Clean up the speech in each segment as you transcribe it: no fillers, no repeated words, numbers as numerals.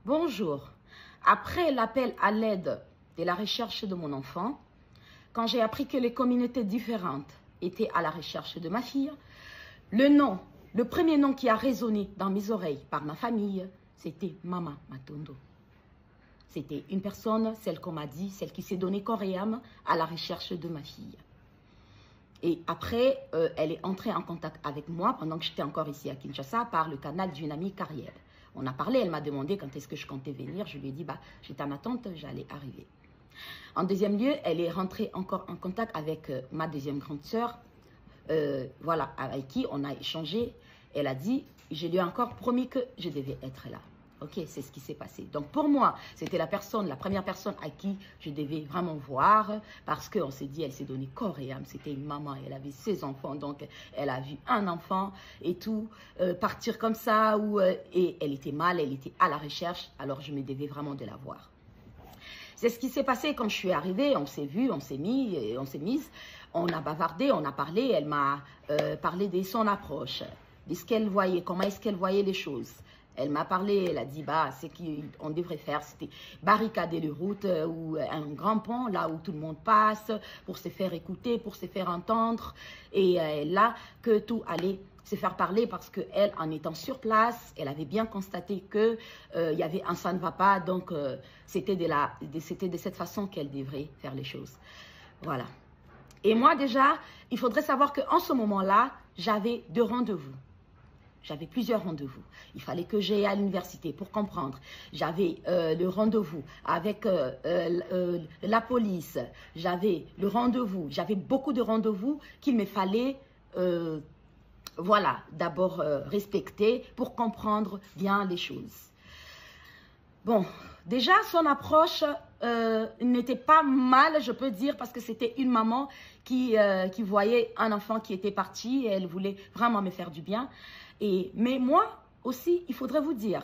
Bonjour. Après l'appel à l'aide et la recherche de mon enfant, quand j'ai appris que les communautés différentes étaient à la recherche de ma fille, le premier nom qui a résonné dans mes oreilles par ma famille, c'était Mama Matondo. C'était une personne, celle qu'on m'a dit, celle qui s'est donnée corps et âme à la recherche de ma fille. Et après, elle est entrée en contact avec moi pendant que j'étais encore ici à Kinshasa par le canal d'une amie Cariel. On a parlé, elle m'a demandé quand est-ce que je comptais venir. Je lui ai dit, bah, j'étais en attente, j'allais arriver. En deuxième lieu, elle est rentrée encore en contact avec ma deuxième grande sœur, voilà, avec qui on a échangé. Elle a dit, je lui ai encore promis que je devais être là. Ok, c'est ce qui s'est passé. Donc pour moi, c'était la première personne à qui je devais vraiment voir, parce qu'on s'est dit, elle s'est donnée corps et âme. C'était une maman, elle avait ses enfants, donc elle a vu un enfant et tout, partir comme ça, et elle était mal, elle était à la recherche, alors je me devais vraiment de la voir. C'est ce qui s'est passé quand je suis arrivée, on s'est vu, on s'est mise, on a bavardé, on a parlé, elle m'a parlé de son approche, de ce qu'elle voyait, comment est-ce qu'elle voyait les choses. Elle m'a parlé, elle a dit, bah, ce qu'on devrait faire, c'était barricader les routes ou un grand pont, là où tout le monde passe, pour se faire écouter, pour se faire entendre. Et là, que tout allait se faire parler parce qu'elle, en étant sur place, elle avait bien constaté qu'il y avait un ça ne va pas. Donc, c'était de cette façon qu'elle devrait faire les choses. Voilà. Et moi, déjà, il faudrait savoir qu'en ce moment-là, j'avais 2 rendez-vous. J'avais plusieurs rendez-vous. Il fallait que j'aille à l'université pour comprendre. J'avais le rendez-vous avec la police. J'avais le rendez-vous. J'avais beaucoup de rendez-vous qu'il me fallait, voilà, d'abord respecter pour comprendre bien les choses. Bon, déjà, son approche n'était pas mal, je peux dire, parce que c'était une maman qui voyait un enfant qui était parti et elle voulait vraiment me faire du bien. Mais moi aussi, il faudrait vous dire,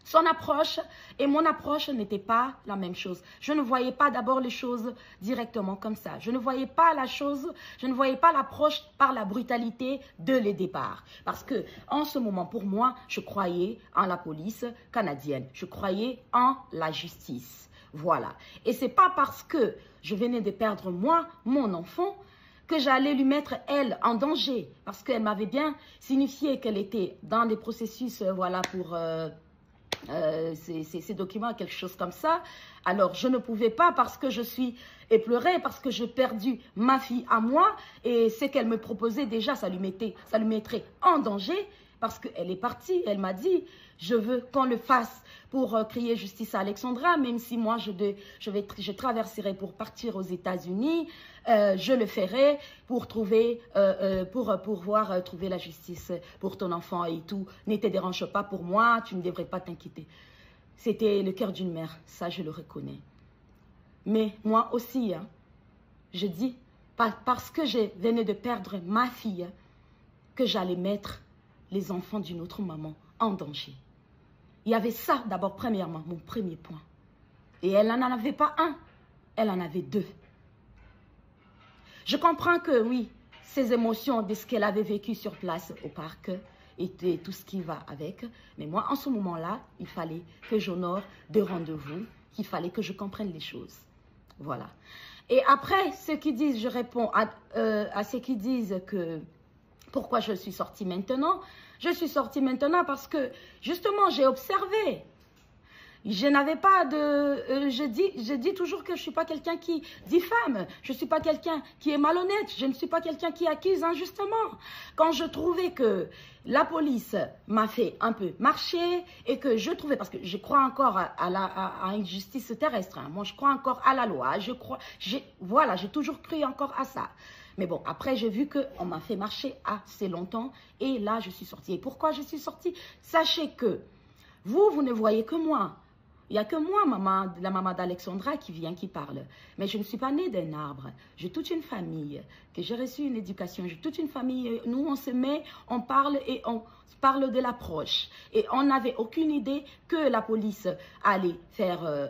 son approche et mon approche n'étaient pas la même chose. Je ne voyais pas d'abord les choses directement comme ça. Je ne voyais pas l'approche par la brutalité de les départs. Parce que en ce moment, pour moi, je croyais en la police canadienne. Je croyais en la justice. Voilà. Et c'est pas parce que je venais de perdre moi, mon enfant, que j'allais lui mettre, elle, en danger. Parce qu'elle m'avait bien signifié qu'elle était dans les processus, voilà, pour ces documents, quelque chose comme ça. Alors, je ne pouvais pas parce que je suis éplorée, parce que j'ai perdu ma fille à moi. Et ce qu'elle me proposait déjà, ça lui mettrait en danger. Parce qu'elle est partie, elle m'a dit, je veux qu'on le fasse pour crier justice à Alexandra, même si moi je traverserai pour partir aux États-Unis, je le ferai pour pouvoir trouver la justice pour ton enfant et tout. Ne te dérange pas pour moi, tu ne devrais pas t'inquiéter. C'était le cœur d'une mère, ça je le reconnais. Mais moi aussi, hein, je dis, parce que je venais de perdre ma fille, que j'allais mettre les enfants d'une autre maman en danger. Il y avait ça d'abord, premièrement, mon premier point. Et elle n'en avait pas un, elle en avait 2. Je comprends que oui, ces émotions de ce qu'elle avait vécu sur place au parc et tout ce qui va avec. Mais moi, en ce moment-là, il fallait que j'honore 2 rendez-vous, qu'il fallait que je comprenne les choses. Voilà. Et après, ceux qui disent, je réponds à ceux qui disent que pourquoi je suis sortie maintenant? Je suis sortie maintenant parce que, justement, j'ai observé. Je n'avais pas de... je dis toujours que je ne suis pas quelqu'un qui diffame. Je ne suis pas quelqu'un qui est malhonnête. Je ne suis pas quelqu'un qui accuse injustement. Quand je trouvais que la police m'a fait un peu marcher et que je trouvais... Parce que je crois encore à une justice terrestre. Hein. Moi, je crois encore à la loi. Voilà, j'ai toujours cru encore à ça. Mais bon, après, j'ai vu qu'on m'a fait marcher assez longtemps. Et là, je suis sortie. Et pourquoi je suis sortie? Sachez que vous ne voyez que moi. Il n'y a que moi, la maman d'Alexandra, qui vient, qui parle. Mais je ne suis pas née d'un arbre. J'ai toute une famille, que j'ai reçu une éducation. J'ai toute une famille. Nous, on se met, on parle et parle de l'approche. Et on n'avait aucune idée que la police allait faire,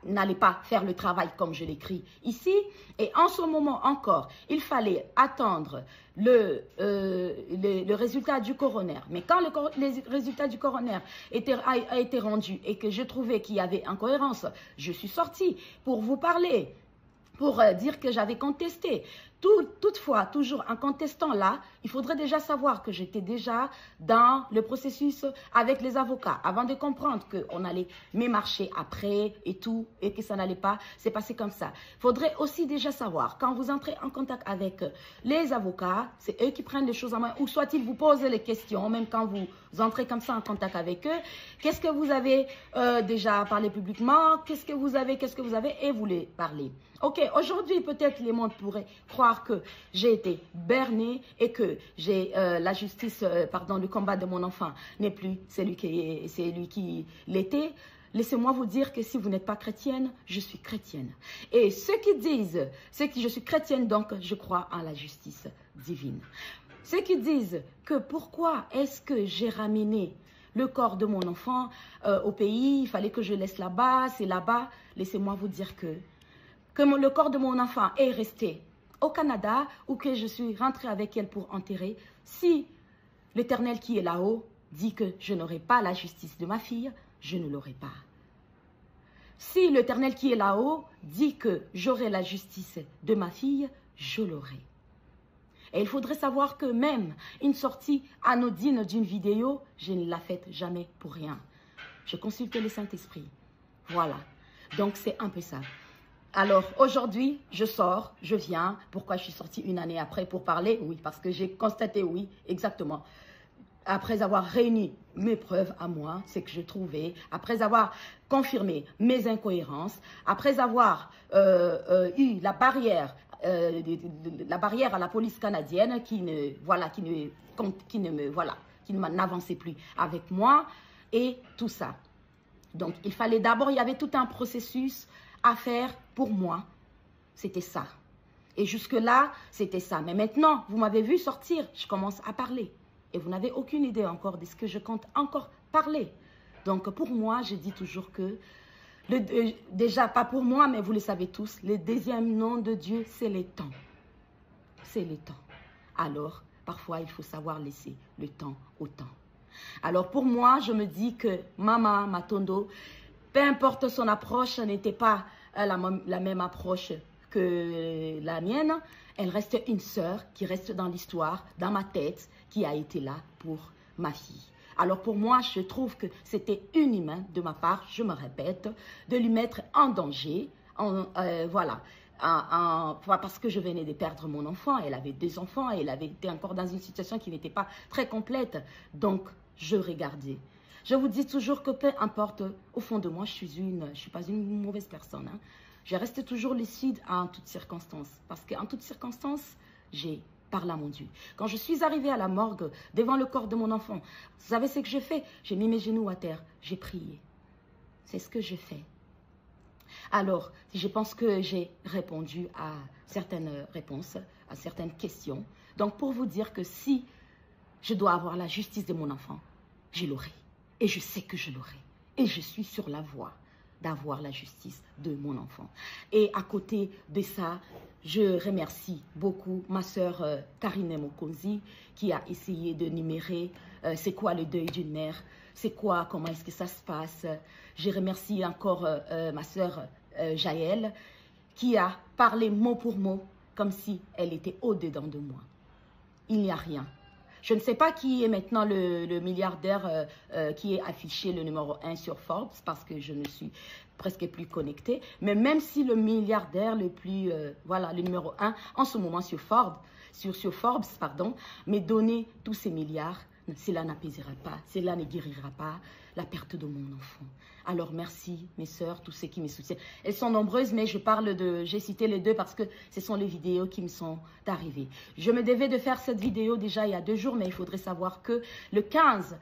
n'allait pas faire le travail comme je l'écris ici. Et en ce moment encore, il fallait attendre le résultat du coroner. Mais quand le résultat du coroner a été rendu et que je trouvais qu'il y avait incohérence, je suis sortie pour vous parler, pour dire que j'avais contesté. Toutefois, toujours en contestant là, il faudrait déjà savoir que j'étais déjà dans le processus avec les avocats avant de comprendre qu'on allait m'émarcher après et tout et que ça n'allait pas se passer comme ça. Il faudrait aussi déjà savoir, quand vous entrez en contact avec les avocats, c'est eux qui prennent les choses en main ou soit ils vous posent les questions, même quand vous entrez comme ça en contact avec eux. Qu'est-ce que vous avez déjà parlé publiquement? Qu'est-ce que vous avez et vous les parlez. Ok, aujourd'hui, peut-être les mondes pourraient croire que j'ai été bernée et que j'ai la justice, pardon, le combat de mon enfant n'est plus celui qui l'était. Laissez-moi vous dire que si vous n'êtes pas chrétienne, je suis chrétienne. Et ceux qui disent, je suis chrétienne, donc je crois en la justice divine. Ceux qui disent que pourquoi est-ce que j'ai ramené le corps de mon enfant au pays, il fallait que je laisse là-bas, c'est là-bas, laissez-moi vous dire que le corps de mon enfant est resté au Canada ou que je suis rentrée avec elle pour enterrer, si l'Éternel qui est là-haut dit que je n'aurai pas la justice de ma fille, je ne l'aurai pas. Si l'Éternel qui est là-haut dit que j'aurai la justice de ma fille, je l'aurai. Et il faudrait savoir que même une sortie anodine d'une vidéo, je ne la fais jamais pour rien. Je consulte le Saint-Esprit. Voilà. Donc c'est un peu ça. Alors, aujourd'hui, je sors, je viens. Pourquoi je suis sortie une année après pour parler? Oui, parce que j'ai constaté, oui, exactement. Après avoir réuni mes preuves à moi, ce que je trouvais, après avoir confirmé mes incohérences, après avoir eu la barrière à la police canadienne qui n'avançait plus avec moi et tout ça. Donc, il fallait d'abord, il y avait tout un processus à faire pour moi. C'était ça. Et jusque-là, c'était ça. Mais maintenant, vous m'avez vu sortir, je commence à parler. Et vous n'avez aucune idée encore de ce que je compte encore parler. Donc, pour moi, je dis toujours que, déjà, pas pour moi, mais vous le savez tous, le deuxième nom de Dieu, c'est le temps. C'est le temps. Alors, parfois, il faut savoir laisser le temps au temps. Alors, pour moi, je me dis que Maman Matondo, peu importe son approche, n'était pas la même approche que la mienne. Elle reste une sœur qui reste dans l'histoire, dans ma tête, qui a été là pour ma fille. Alors pour moi, je trouve que c'était inhumain de ma part, je me répète, de lui mettre en danger, parce que je venais de perdre mon enfant. Elle avait 2 enfants et elle avait été encore dans une situation qui n'était pas très complète. Donc, je regardais. Je vous dis toujours que peu importe, au fond de moi, je suis pas une mauvaise personne. Hein. Je reste toujours lucide en toutes circonstances. Parce qu'en toutes circonstances, j'ai parlé à mon Dieu. Quand je suis arrivée à la morgue, devant le corps de mon enfant, vous savez ce que j'ai fait? J'ai mis mes genoux à terre, j'ai prié. C'est ce que j'ai fait. Alors, je pense que j'ai répondu à certaines réponses, à certaines questions. Donc, pour vous dire que si je dois avoir la justice de mon enfant, je l'aurai. Et je sais que je l'aurai. Et je suis sur la voie d'avoir la justice de mon enfant. Et à côté de ça, je remercie beaucoup ma sœur Karine Mokonzi qui a essayé de numérer c'est quoi le deuil d'une mère, c'est quoi, comment est-ce que ça se passe. Je remercie encore ma sœur Jaël qui a parlé mot pour mot comme si elle était au-dedans de moi. Il n'y a rien. Je ne sais pas qui est maintenant le milliardaire qui est affiché le numéro 1 sur Forbes parce que je ne suis presque plus connectée. Mais même si le milliardaire le plus, le numéro 1 en ce moment sur Forbes, m'ait donné tous ces milliards, cela n'apaisera pas, cela ne guérira pas la perte de mon enfant. Alors merci mes sœurs, tous ceux qui me soutiennent. Elles sont nombreuses, mais j'ai cité les 2 parce que ce sont les vidéos qui me sont arrivées. Je me devais de faire cette vidéo déjà il y a 2 jours, mais il faudrait savoir que le 15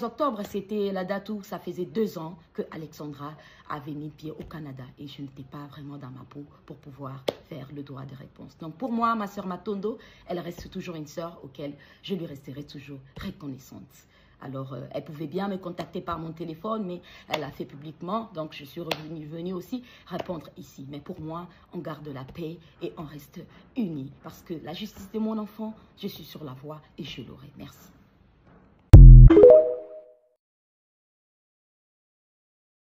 octobre, c'était la date où ça faisait 2 ans que Alexandra avait mis pied au Canada et je n'étais pas vraiment dans ma peau pour pouvoir faire le droit de réponse. Donc pour moi, ma sœur Matondo, elle reste toujours une sœur auquel je lui resterai toujours toujours reconnaissante. Alors, elle pouvait bien me contacter par mon téléphone, mais elle l'a fait publiquement. Donc, je suis venue aussi répondre ici. Mais pour moi, on garde la paix et on reste unis. Parce que la justice de mon enfant, je suis sur la voie et je l'aurai. Merci.